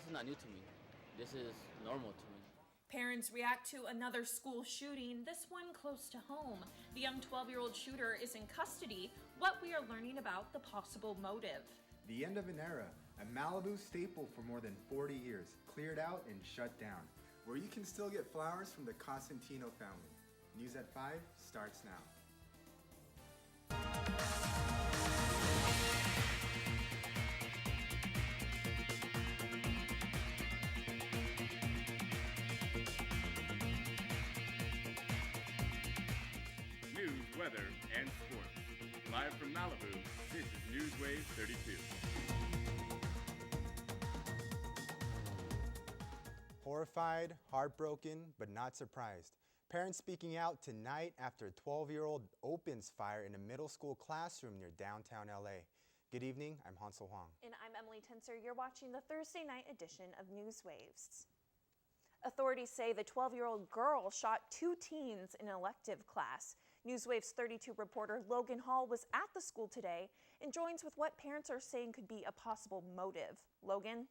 is not new to me. This is normal to me. Parents react to another school shooting, this one close to home. The young 12-year-old shooter is in custody. What we are learning about the possible motive. The end of an era, a Malibu staple for more than 40 years, cleared out and shut down, where you can still get flowers from the Cosentino family. News at 5 starts now. News, weather, and sports. Live from Malibu, this is NewsWaves 32. Horrified, heartbroken, but not surprised. Parents speaking out tonight after a 12-year-old opens fire in a middle school classroom near downtown LA. Good evening, I'm Hansol Hwang. And I'm Emily Tencer. You're watching the Thursday night edition of NewsWaves. Authorities say the 12-year-old girl shot 2 teens in an elective class. NewsWaves 32 reporter Logan Hall was at the school today and joins with what parents are saying could be a possible motive. Logan?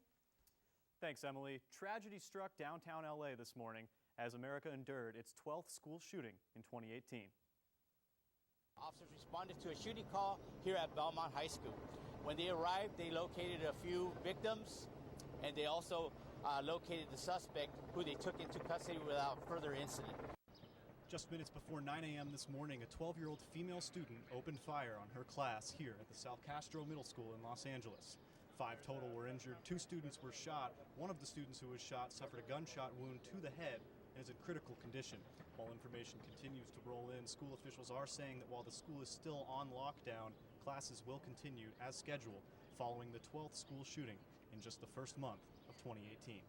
Thanks, Emily. Tragedy struck downtown LA this morning as America endured its 12th school shooting in 2018. Officers responded to a shooting call here at Belmont High School. When they arrived, they located a few victims, and they also located the suspect, who they took into custody without further incident. Just minutes before 9 a.m. this morning, a 12-year-old female student opened fire on her class here at the South Castro Middle School in Los Angeles. 5 total were injured, 2 students were shot. One of the students who was shot suffered a gunshot wound to the head and is in critical condition. While information continues to roll in, school officials are saying that while the school is still on lockdown, classes will continue as scheduled following the 12th school shooting in just the first month of 2018.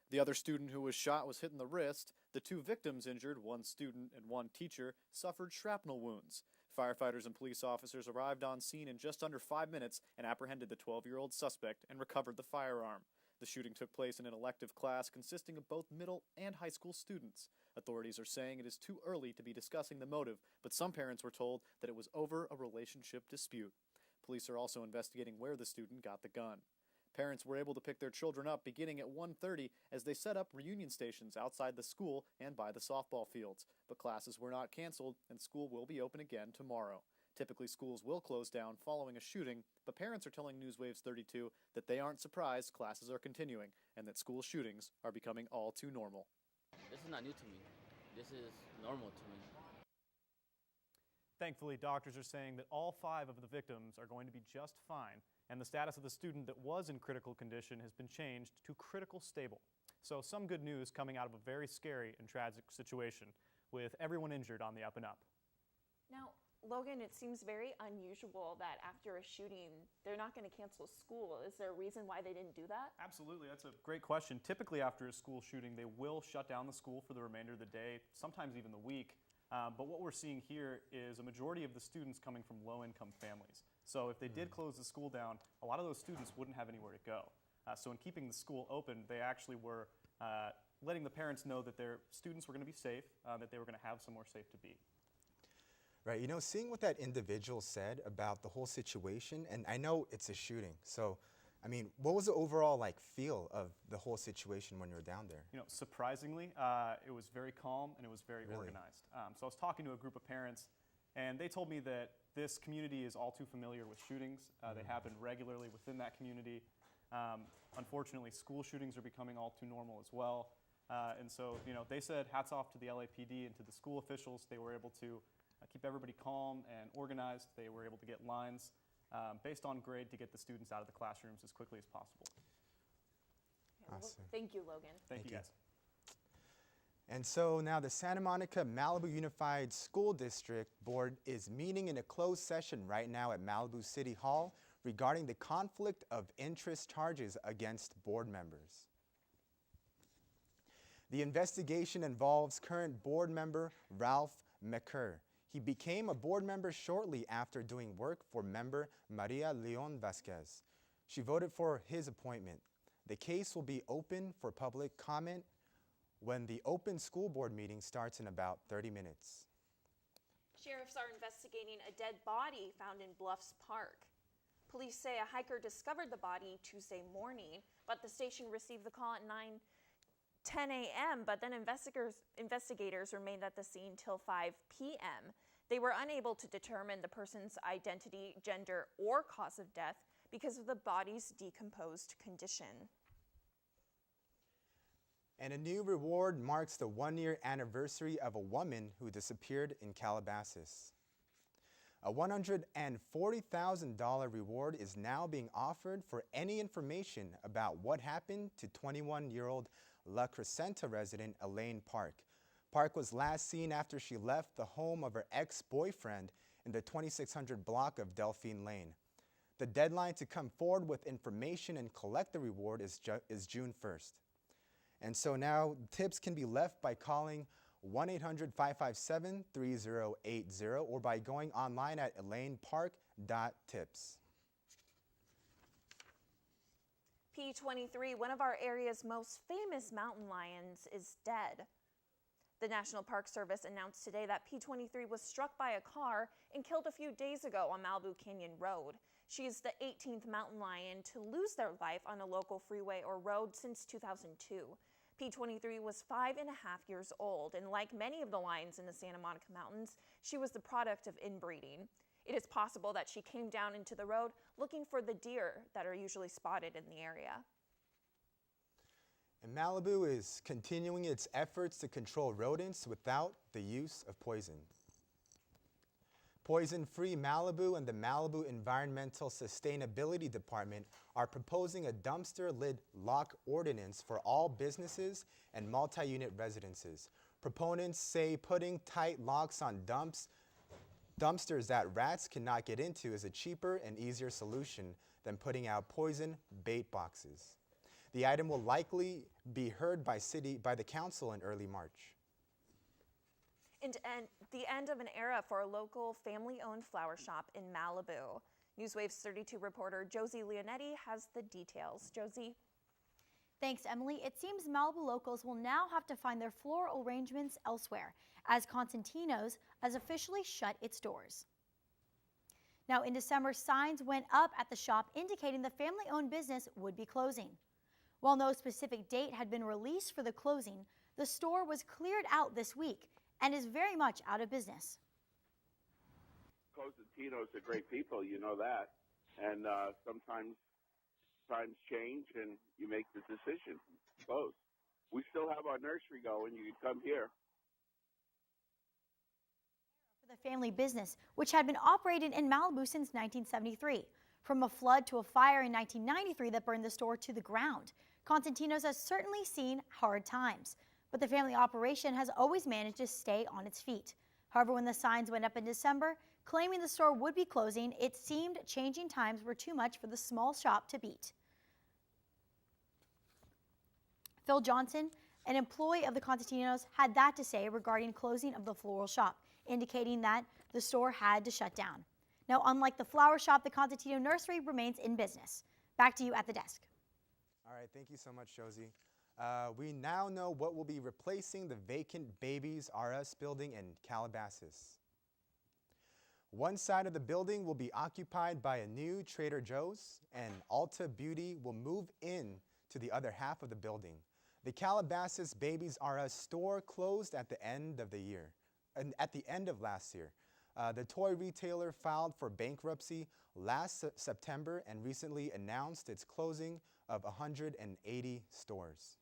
The other student who was shot was hit in the wrist. The 2 victims injured, one student and one teacher, suffered shrapnel wounds. Firefighters and police officers arrived on scene in just under 5 minutes and apprehended the 12-year-old suspect and recovered the firearm. The shooting took place in an elective class consisting of both middle and high school students. Authorities are saying it is too early to be discussing the motive, but some parents were told that it was over a relationship dispute. Police are also investigating where the student got the gun. Parents were able to pick their children up beginning at 1:30 as they set up reunion stations outside the school and by the softball fields. But classes were not canceled and school will be open again tomorrow. Typically, schools will close down following a shooting, but parents are telling NewsWaves 32 that they aren't surprised classes are continuing and that school shootings are becoming all too normal. This is not new to me. This is normal to me. Thankfully, doctors are saying that all 5 of the victims are going to be just fine, and the status of the student that was in critical condition has been changed to critical stable. So some good news coming out of a very scary and tragic situation with everyone injured on the up and up. Now, Logan, it seems very unusual that after a shooting, they're not going to cancel school. Is there a reason why they didn't do that? Absolutely, that's a great question. Typically after a school shooting, they will shut down the school for the remainder of the day, sometimes even the week. But what we're seeing here is a majority of the students coming from low-income families. So if they did close the school down, a lot of those students wouldn't have anywhere to go. So in keeping the school open, they actually were letting the parents know that their students were going to be safe, that they were going to have somewhere safe to be. Right, you know, seeing what that individual said about the whole situation, and I know it's a shooting, so, I mean, what was the overall, feel of the whole situation when you were down there? You know, surprisingly, it was very calm and it was very organized. So I was talking to a group of parents, and they told me that this community is all too familiar with shootings. They happen regularly within that community. Unfortunately, school shootings are becoming all too normal as well. And so, you know, they said hats off to the LAPD and to the school officials. They were able to keep everybody calm and organized. They were able to get lines based on grade to get the students out of the classrooms as quickly as possible. Awesome. Thank you, Logan. Thank you, guys. And so now the Santa Monica Malibu Unified School District Board is meeting in a closed session right now at Malibu City Hall regarding the conflict of interest charges against board members. The investigation involves current board member Ralph McCurr. He became a board member shortly after doing work for member Maria Leon Vasquez. She voted for his appointment. The case will be open for public comment when the open school board meeting starts in about 30 minutes. Sheriffs are investigating a dead body found in Bluffs Park. Police say a hiker discovered the body Tuesday morning. but the station received the call at 9:10 a.m., but then investigators remained at the scene till 5 p.m. They were unable to determine the person's identity, gender, or cause of death because of the body's decomposed condition. And a new reward marks the one-year anniversary of a woman who disappeared in Calabasas. A $140,000 reward is now being offered for any information about what happened to 21-year-old La Crescenta resident Elaine Park. Park was last seen after she left the home of her ex-boyfriend in the 2600 block of Delphine Lane. The deadline to come forward with information and collect the reward is June 1st. And so now tips can be left by calling 1-800-557-3080 or by going online at elainepark.tips. P23, one of our area's most famous mountain lions, is dead. The National Park Service announced today that P23 was struck by a car and killed a few days ago on Malibu Canyon Road. She is the 18th mountain lion to lose their life on a local freeway or road since 2002. P23 was 5.5 years old, and like many of the lions in the Santa Monica Mountains, she was the product of inbreeding. It is possible that she came down into the road looking for the deer that are usually spotted in the area. And Malibu is continuing its efforts to control rodents without the use of poison. Poison-Free Malibu and the Malibu Environmental Sustainability Department are proposing a dumpster lid lock ordinance for all businesses and multi-unit residences. Proponents say putting tight locks on dumpsters that rats cannot get into is a cheaper and easier solution than putting out poison bait boxes. The item will likely be heard by the council in early March. And the end of an era for a local family-owned flower shop in Malibu. NewsWaves 32 reporter Josie Leonetti has the details. Josie? Thanks, Emily. It seems Malibu locals will now have to find their floral arrangements elsewhere, as Constantino's has officially shut its doors. Now, in December, signs went up at the shop indicating the family-owned business would be closing. While no specific date had been released for the closing, the store was cleared out this week and is very much out of business. Cosentino's are great people, you know that. And sometimes times change and you make the decision to close. We still have our nursery going. You can come here. For the family business, which had been operated in Malibu since 1973. From a flood to a fire in 1993 that burned the store to the ground, Constantino's has certainly seen hard times. But the family operation has always managed to stay on its feet. However, when the signs went up in December, claiming the store would be closing, it seemed changing times were too much for the small shop to beat. Phil Johnson, an employee of the Constantino's, had that to say regarding closing of the floral shop, indicating that the store had to shut down. Now, unlike the flower shop, the Constantino nursery remains in business. Back to you at the desk. All right, thank you so much, Josie. We now know what will be replacing the vacant Babies R Us building in Calabasas. One side of the building will be occupied by a new Trader Joe's, and Ulta Beauty will move in to the other half of the building. The Calabasas Babies R Us store closed at the end of last year. The toy retailer filed for bankruptcy last September and recently announced its closing of 180 stores.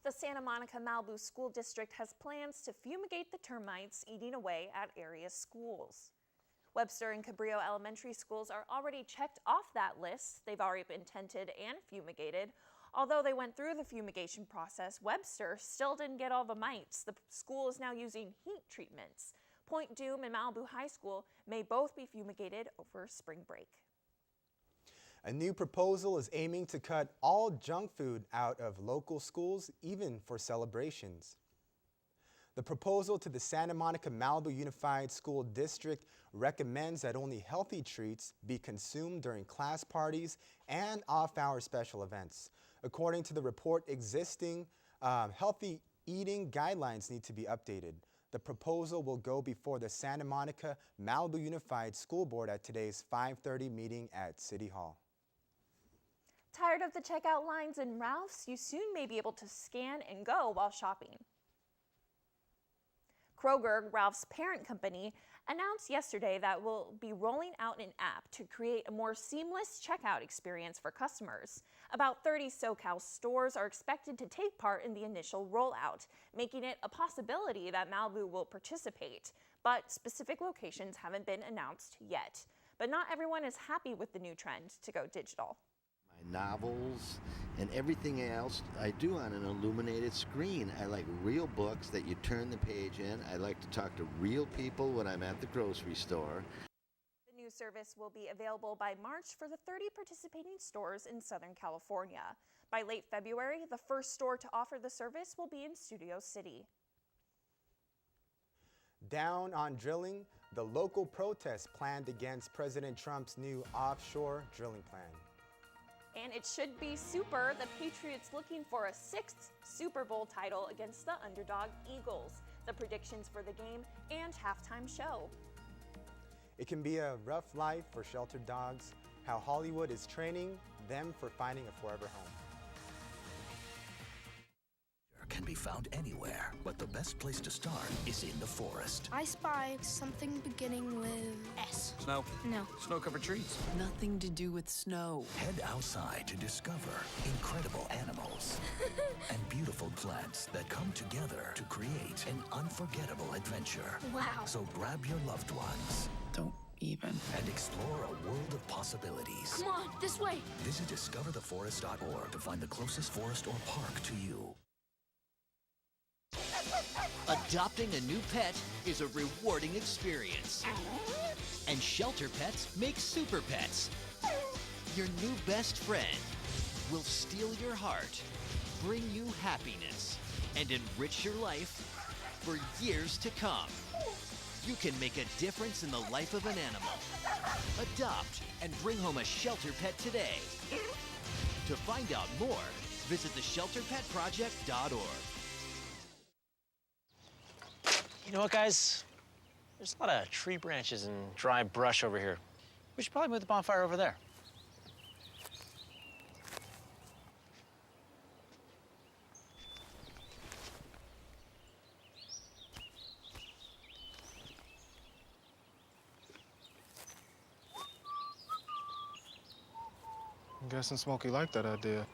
The Santa Monica Malibu School District has plans to fumigate the termites eating away at area schools. Webster and Cabrillo Elementary schools are already checked off that list. They've already been tented and fumigated. Although they went through the fumigation process, Webster still didn't get all the mites. The school is now using heat treatments. Point Dume and Malibu High School may both be fumigated over spring break. A new proposal is aiming to cut all junk food out of local schools, even for celebrations. The proposal to the Santa Monica Malibu Unified School District recommends that only healthy treats be consumed during class parties and off-hour special events. According to the report, existing healthy eating guidelines need to be updated. The proposal will go before the Santa Monica Malibu Unified School Board at today's 5:30 meeting at City Hall. Tired of the checkout lines in Ralph's? You soon may be able to scan and go while shopping. Kroger, Ralph's parent company, announced yesterday that will be rolling out an app to create a more seamless checkout experience for customers. About 30 SoCal stores are expected to take part in the initial rollout, making it a possibility that Malibu will participate, but specific locations haven't been announced yet. But not everyone is happy with the new trend to go digital. My novels and everything else I do on an illuminated screen. I like real books that you turn the page in. I like to talk to real people when I'm at the grocery store. The new service will be available by March for the 30 participating stores in Southern California. By late February, the first store to offer the service will be in Studio City. Down on drilling, the local protest planned against President Trump's new offshore drilling plan. And it should be super. The Patriots looking for a 6th Super Bowl title against the underdog Eagles. The predictions for the game and halftime show. It can be a rough life for sheltered dogs, how Hollywood is training them for finding a forever home. Can be found anywhere, but the best place to start is in the forest. I spy something beginning with S. Snow? No. Snow-covered trees? Nothing to do with snow. Head outside to discover incredible animals and beautiful plants that come together to create an unforgettable adventure. Wow. So grab your loved ones. Don't even. And explore a world of possibilities. Come on, this way. Visit discovertheforest.org to find the closest forest or park to you. Adopting a new pet is a rewarding experience. And shelter pets make super pets. Your new best friend will steal your heart, bring you happiness, and enrich your life for years to come. You can make a difference in the life of an animal. Adopt and bring home a shelter pet today. To find out more, visit theshelterpetproject.org. You know what, guys? There's a lot of tree branches and dry brush over here. We should probably move the bonfire over there. I'm guessing Smokey liked that idea.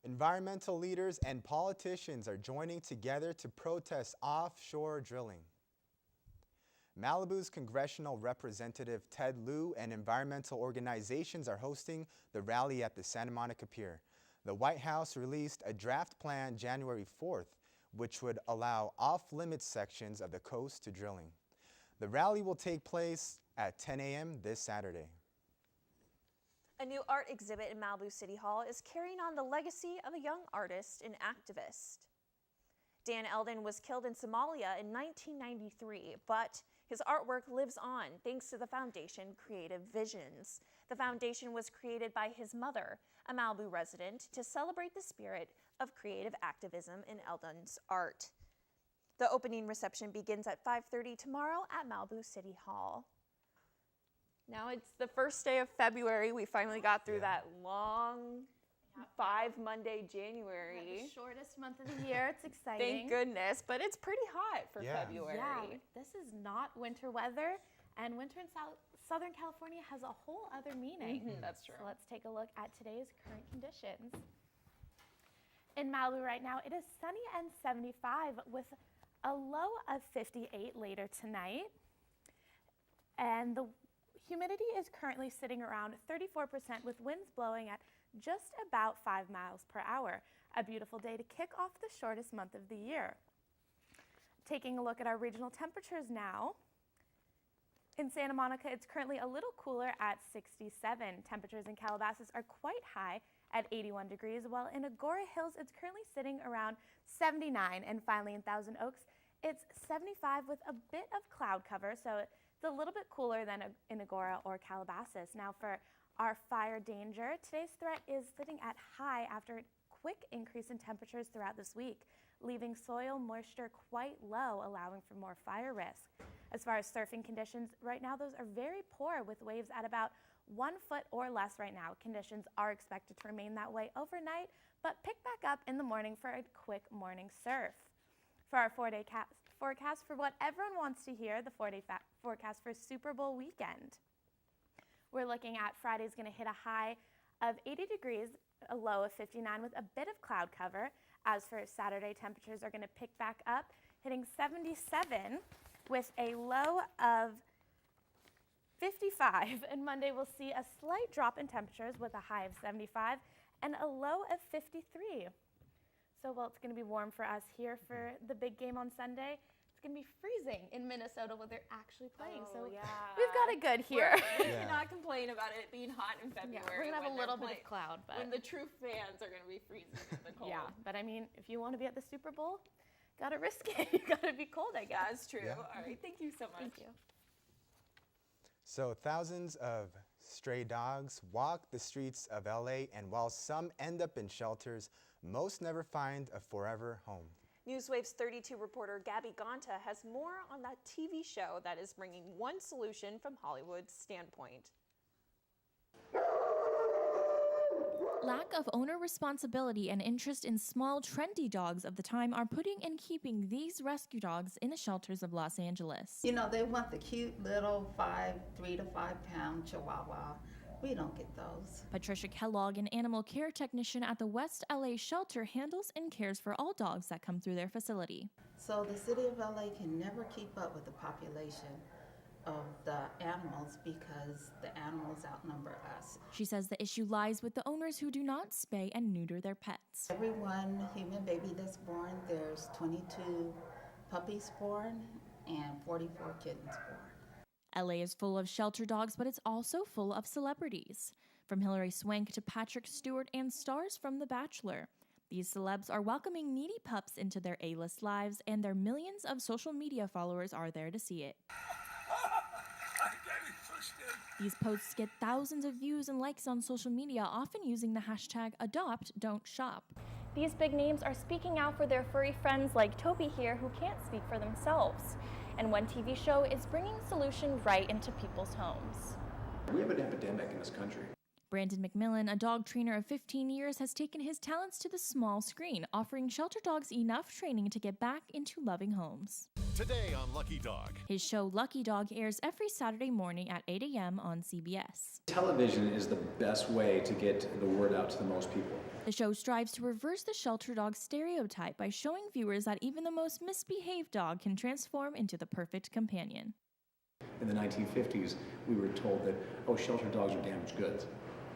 Environmental leaders and politicians are joining together to protest offshore drilling. Malibu's congressional representative Ted Lieu and environmental organizations are hosting the rally at the Santa Monica Pier. The White House released a draft plan January 4th, which would allow off-limits sections of the coast to drilling. The rally will take place at 10 a.m. this Saturday. A new art exhibit in Malibu City Hall is carrying on the legacy of a young artist and activist. Dan Eldon was killed in Somalia in 1993, but his artwork lives on thanks to the foundation Creative Visions. The foundation was created by his mother, a Malibu resident, to celebrate the spirit of creative activism in Eldon's art. The opening reception begins at 5:30 tomorrow at Malibu City Hall. Now it's the first day of February. We finally got through that long 5-Monday January. The shortest month of the year. It's exciting. Thank goodness, but it's pretty hot for February. Yeah, this is not winter weather, and winter in Southern California has a whole other meaning. That's true. So let's take a look at today's current conditions. In Malibu right now, it is sunny and 75 with a low of 58 later tonight. And the humidity is currently sitting around 34% with winds blowing at just about 5 miles per hour. A beautiful day to kick off the shortest month of the year. Taking a look at our regional temperatures now. In Santa Monica, it's currently a little cooler at 67. Temperatures in Calabasas are quite high at 81 degrees, while in Agora Hills, it's currently sitting around 79. And finally in Thousand Oaks, it's 75 with a bit of cloud cover, so it's a little bit cooler than in Agora or Calabasas. Now for our fire danger, today's threat is sitting at high after a quick increase in temperatures throughout this week, leaving soil moisture quite low, allowing for more fire risk. As far as surfing conditions, right now those are very poor with waves at about 1 foot or less right now. Conditions are expected to remain that way overnight, but pick back up in the morning for a quick morning surf. For our 4-day forecast, for what everyone wants to hear, the 4-day forecast for Super Bowl weekend. We're looking at Friday's going to hit a high of 80 degrees, a low of 59 with a bit of cloud cover. As for Saturday, temperatures are going to pick back up, hitting 77 with a low of 55. And Monday we'll see a slight drop in temperatures with a high of 75 and a low of 53. So while it's going to be warm for us here for the big game on Sunday, it's going to be freezing in Minnesota where they're actually playing. Oh, yeah. We've got it good here. We cannot complain about it being hot in February. We're going to have a little bit of cloud. But when the true fans are going to be freezing in the cold. Yeah, but I mean, if you want to be at the Super Bowl, got to risk it. You got to be cold, I guess. That's true. Yeah. All right, thank you so much. Thank you. So thousands of stray dogs walk the streets of LA, and while some end up in shelters, most never find a forever home. NewsWaves 32 reporter Gabby Gonta has more on that TV show that is bringing one solution from Hollywood's standpoint. Lack of owner responsibility and interest in small, trendy dogs of the time are putting and keeping these rescue dogs in the shelters of Los Angeles. You know, they want the cute little 3 to 5 pound Chihuahua. We don't get those. Patricia Kellogg, an animal care technician at the West LA shelter, handles and cares for all dogs that come through their facility. So the city of LA can never keep up with the population of the animals because the animals outnumber us. She says the issue lies with the owners who do not spay and neuter their pets. Every one human baby that's born, there's 22 puppies born and 44 kittens born. LA is full of shelter dogs, but it's also full of celebrities. From Hilary Swank to Patrick Stewart and stars from The Bachelor. These celebs are welcoming needy pups into their A-list lives, and their millions of social media followers are there to see it. These posts get thousands of views and likes on social media, often using the hashtag #AdoptDon'tShop. These big names are speaking out for their furry friends like Toby here, who can't speak for themselves. And one TV show is bringing a solution right into people's homes. We have an epidemic in this country. Brandon McMillan, a dog trainer of 15 years, has taken his talents to the small screen, offering shelter dogs enough training to get back into loving homes. Today on Lucky Dog. His show Lucky Dog airs every Saturday morning at 8 a.m. on CBS. Television is the best way to get the word out to the most people. The show strives to reverse the shelter dog stereotype by showing viewers that even the most misbehaved dog can transform into the perfect companion. In the 1950s, we were told that, oh, shelter dogs are damaged goods.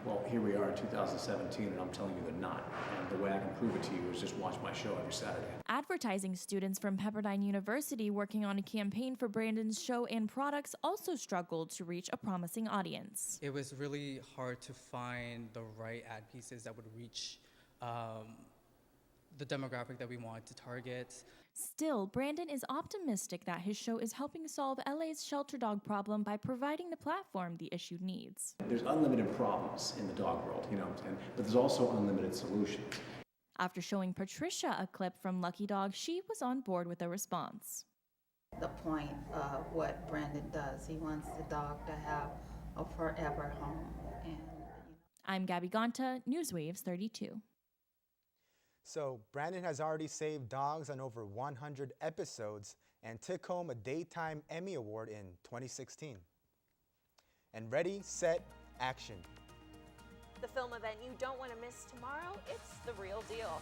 Well, here we are in 2017, and I'm telling you they're not. And the way I can prove it to you is just watch my show every Saturday. Advertising students from Pepperdine University working on a campaign for Brandon's show and products also struggled to reach a promising audience. It was really hard to find the right ad pieces that would reach the demographic that we wanted to target. Still, Brandon is optimistic that his show is helping solve LA's shelter dog problem by providing the platform the issue needs. There's unlimited problems in the dog world, you know what I'm saying? But there's also unlimited solutions. After showing Patricia a clip from Lucky Dog, she was on board with the response. The point of what Brandon does, he wants the dog to have a forever home. And I'm Gabby Gonta, NewsWaves 32. So Brandon has already saved dogs on over 100 episodes and took home a Daytime Emmy Award in 2016. And ready, set, action. The film event you don't want to miss tomorrow, it's the real deal.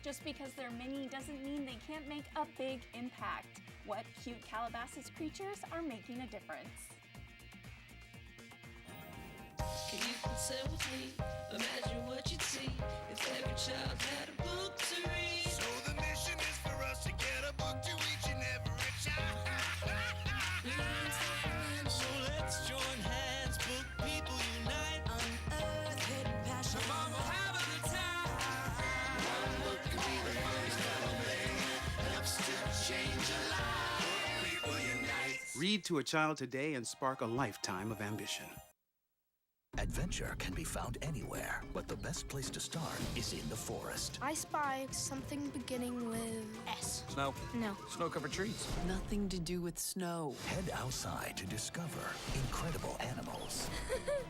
Just because they're mini doesn't mean they can't make a big impact. What cute Calabasas creatures are making a difference? Can you consent with me? Imagine what you'd see if every child had a book to read. So the mission is for us to get a book to each and every child. So let's join hands, book people unite. Unearth hidden passion. Come on, we'll have a good time. One book can be the first element. Helps to change a life. Book people unite. Read to a child today and spark a lifetime of ambition. Adventure can be found anywhere, but the best place to start is in the forest. I spy something beginning with S. Snow? No. Snow-covered trees. Nothing to do with snow. Head outside to discover incredible animals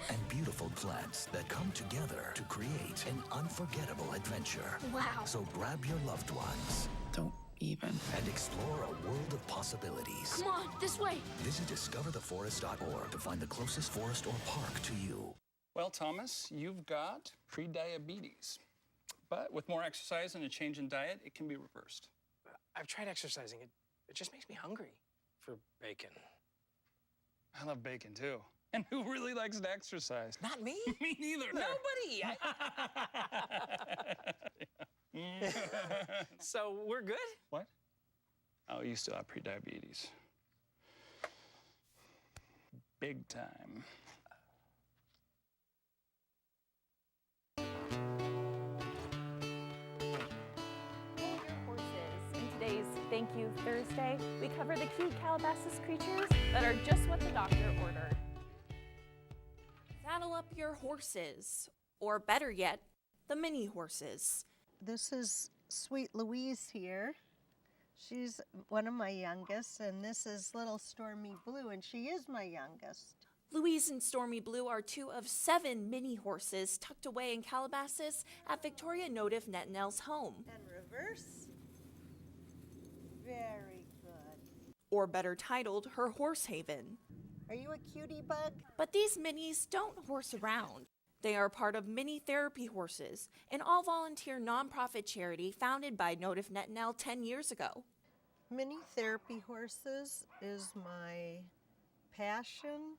and beautiful plants that come together to create an unforgettable adventure. Wow. So grab your loved ones. Don't even. And explore a world of possibilities. Come on, this way. Visit discovertheforest.org to find the closest forest or park to you. Well, Thomas, you've got pre-diabetes. But with more exercise and a change in diet, it can be reversed. I've tried exercising. It just makes me hungry for bacon. I love bacon, too. And who really likes to exercise? Not me. Me neither. Nobody. So we're good? What? Oh, you still have pre-diabetes. Big time. In today's Thank You Thursday, we cover the cute Calabasas creatures that are just what the doctor ordered. Saddle up your horses, or better yet, the mini horses. This is Sweet Louise here. She's one of my youngest, and this is little Stormy Blue, and she is my youngest. Louise and Stormy Blue are two of 7 mini horses tucked away in Calabasas at Victoria native Netanel's home. And reverse. Very good. Or better titled, her horse haven. Are you a cutie bug? But these minis don't horse around. They are part of Mini Therapy Horses, an all-volunteer nonprofit charity founded by Notif Netanel 10 years ago. Mini Therapy Horses is my passion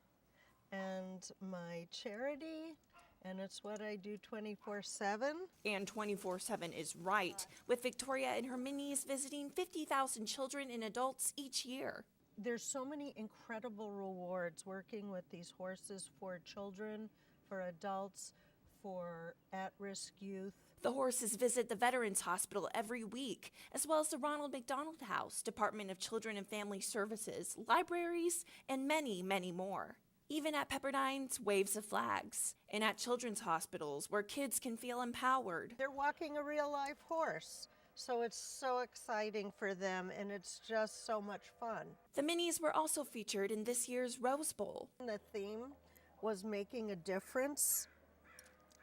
and my charity, and it's what I do 24/7. And 24/7 is right, with Victoria and her minis visiting 50,000 children and adults each year. There's so many incredible rewards working with these horses for children, for adults, for at-risk youth. The horses visit the Veterans Hospital every week, as well as the Ronald McDonald House, Department of Children and Family Services, libraries, and many, many more. Even at Pepperdine's Waves of Flags, and at children's hospitals where kids can feel empowered. They're walking a real live horse, so it's so exciting for them, and it's just so much fun. The minis were also featured in this year's Rose Bowl. The theme was making a difference,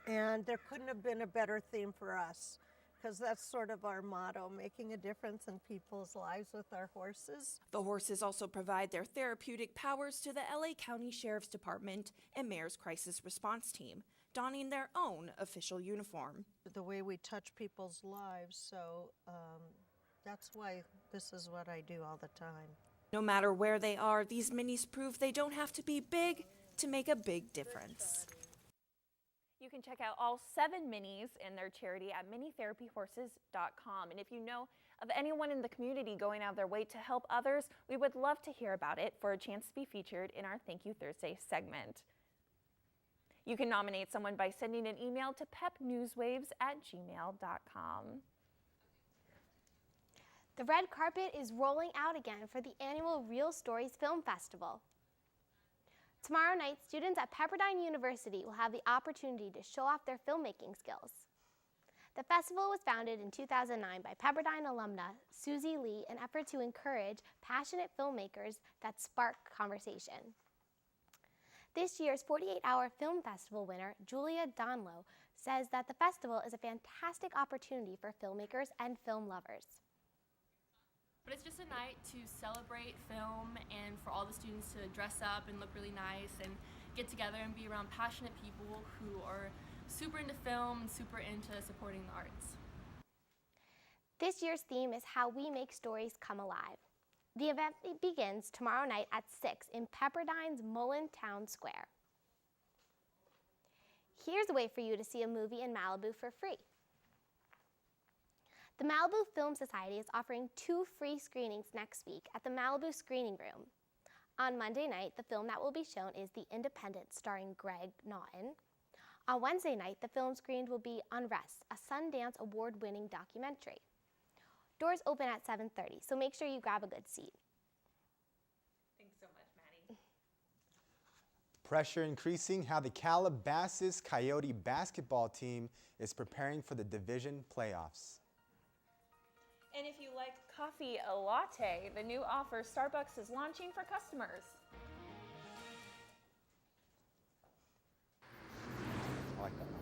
and there couldn't have been a better theme for us, because that's sort of our motto, making a difference in people's lives with our horses. The horses also provide their therapeutic powers to the LA County Sheriff's Department and Mayor's Crisis Response Team, donning their own official uniform. The way we touch people's lives, so that's why this is what I do all the time. No matter where they are, these minis prove they don't have to be big to make a big difference. You can check out all 7 minis and their charity at minitherapyhorses.com. And if you know of anyone in the community going out of their way to help others, we would love to hear about it for a chance to be featured in our Thank You Thursday segment. You can nominate someone by sending an email to pepnewswaves@gmail.com. The red carpet is rolling out again for the annual Real Stories Film Festival. Tomorrow night, students at Pepperdine University will have the opportunity to show off their filmmaking skills. The festival was founded in 2009 by Pepperdine alumna Susie Lee, an effort to encourage passionate filmmakers that spark conversation. This year's 48-hour film festival winner, Julia Donlow, says that the festival is a fantastic opportunity for filmmakers and film lovers. But it's just a night to celebrate film and for all the students to dress up and look really nice and get together and be around passionate people who are super into film and super into supporting the arts. This year's theme is How We Make Stories Come Alive. The event begins tomorrow night at 6 in Pepperdine's Mullen Town Square. Here's a way for you to see a movie in Malibu for free. The Malibu Film Society is offering 2 free screenings next week at the Malibu Screening Room. On Monday night, the film that will be shown is The Independent, starring Greg Naughton. On Wednesday night, the film screened will be Unrest, a Sundance Award-winning documentary. Doors open at 7:30, so make sure you grab a good seat. Thanks so much, Maddie. Pressure increasing how the Calabasas Coyote basketball team is preparing for the division playoffs. And if you like coffee a latte, the new offer Starbucks is launching for customers. I like that one.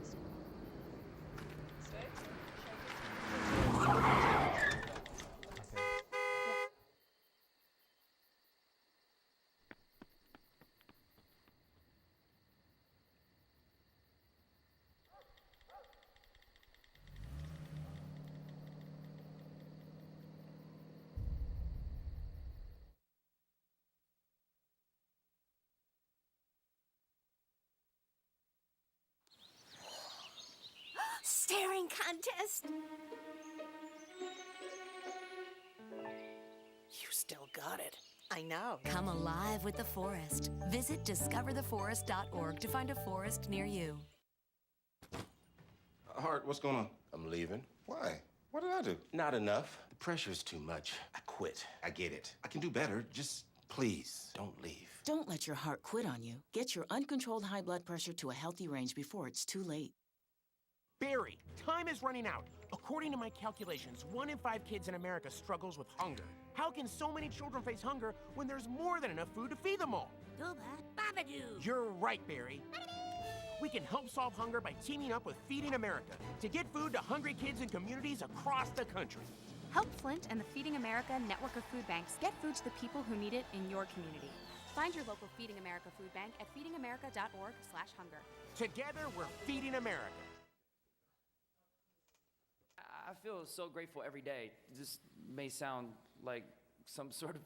Staring contest. You still got it. I know. Come alive with the forest. Visit discovertheforest.org to find a forest near you. Hart, what's going on? I'm leaving. Why? What did I do? Not enough. The pressure's too much. I quit. I get it. I can do better. Just please don't leave. Don't let your heart quit on you. Get your uncontrolled high blood pressure to a healthy range before it's too late. Barry, time is running out. According to my calculations, 1 in 5 kids in America struggles with hunger. How can so many children face hunger when there's more than enough food to feed them all? You're right, Barry. We can help solve hunger by teaming up with Feeding America to get food to hungry kids in communities across the country. Help Flint and the Feeding America network of food banks get food to the people who need it in your community. Find your local Feeding America food bank at feedingamerica.org/hunger. Together, we're Feeding America. I feel so grateful every day. This may sound like some sort of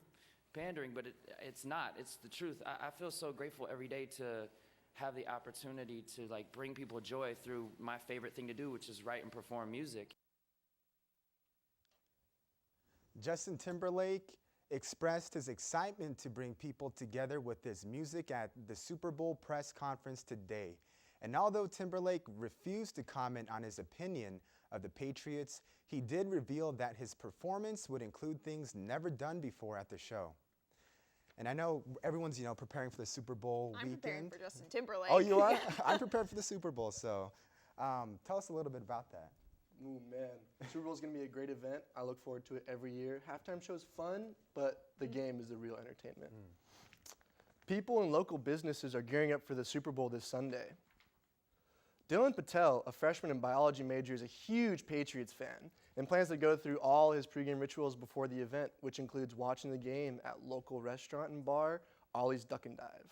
pandering, but it's not. It's the truth. I feel so grateful every day to have the opportunity to bring people joy through my favorite thing to do, which is write and perform music. Justin Timberlake expressed his excitement to bring people together with his music at the Super Bowl press conference today. And although Timberlake refused to comment on his opinion of the Patriots, he did reveal that his performance would include things never done before at the show. And I know everyone's, preparing for the Super Bowl weekend. I'm preparing for Justin Timberlake. Oh, you are? I'm prepared for the Super Bowl, so tell us a little bit about that. Ooh, man. Super Bowl's going to be a great event. I look forward to it every year. Halftime show's fun, but the game is the real entertainment. People and local businesses are gearing up for the Super Bowl this Sunday. Dylan Patel, a freshman and biology major, is a huge Patriots fan and plans to go through all his pregame rituals before the event, which includes watching the game at local restaurant and bar, Ollie's Duck and Dive.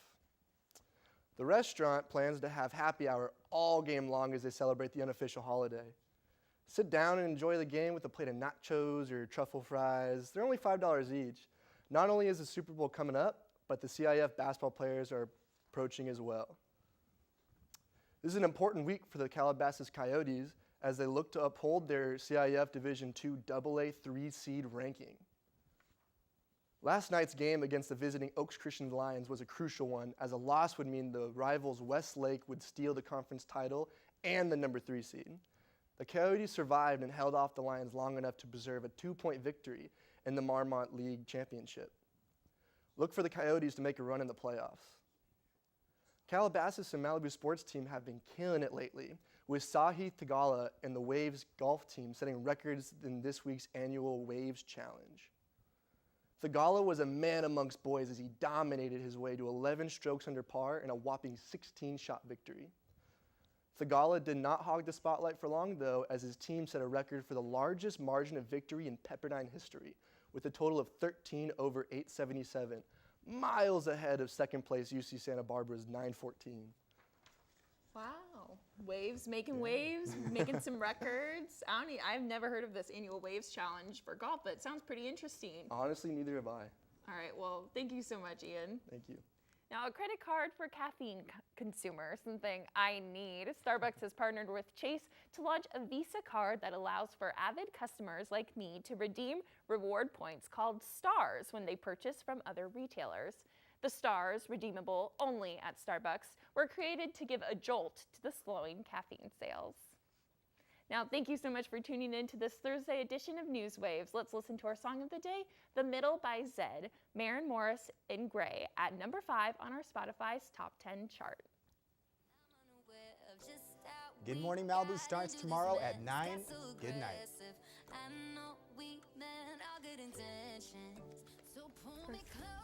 The restaurant plans to have happy hour all game long as they celebrate the unofficial holiday. Sit down and enjoy the game with a plate of nachos or truffle fries. They're only $5 each. Not only is the Super Bowl coming up, but the CIF basketball players are approaching as well. This is an important week for the Calabasas Coyotes as they look to uphold their CIF Division II AA 3-seed ranking. Last night's game against the visiting Oaks Christian Lions was a crucial one, as a loss would mean the rivals Westlake would steal the conference title and the number 3 seed. The Coyotes survived and held off the Lions long enough to preserve a 2-point victory in the Marmont League Championship. Look for the Coyotes to make a run in the playoffs. Calabasas and Malibu sports team have been killing it lately, with Sahith Tagala and the Waves golf team setting records in this week's annual Waves Challenge. Tagala was a man amongst boys as he dominated his way to 11 strokes under par and a whopping 16-shot victory. Tagala did not hog the spotlight for long, though, as his team set a record for the largest margin of victory in Pepperdine history, with a total of 13 over 877, miles ahead of second place UC Santa Barbara's 914. Wow. Waves, making waves, making some records. I've never heard of this annual Waves Challenge for golf, but it sounds pretty interesting. Honestly, neither have I. All right, well, thank you so much, Ian. Thank you. Now, a credit card for caffeine consumers, something I need. Starbucks has partnered with Chase to launch a Visa card that allows for avid customers like me to redeem reward points called Stars when they purchase from other retailers. The Stars, redeemable only at Starbucks, were created to give a jolt to the slowing caffeine sales. Now, thank you so much for tuning in to this Thursday edition of NewsWaves. Let's listen to our song of the day, The Middle by Zed, Maren Morris in Gray, at number 5 on our Spotify's Top 10 chart. Good Morning Malibu starts tomorrow at 9. Good night. I know we meant all good intentions, so pull me close.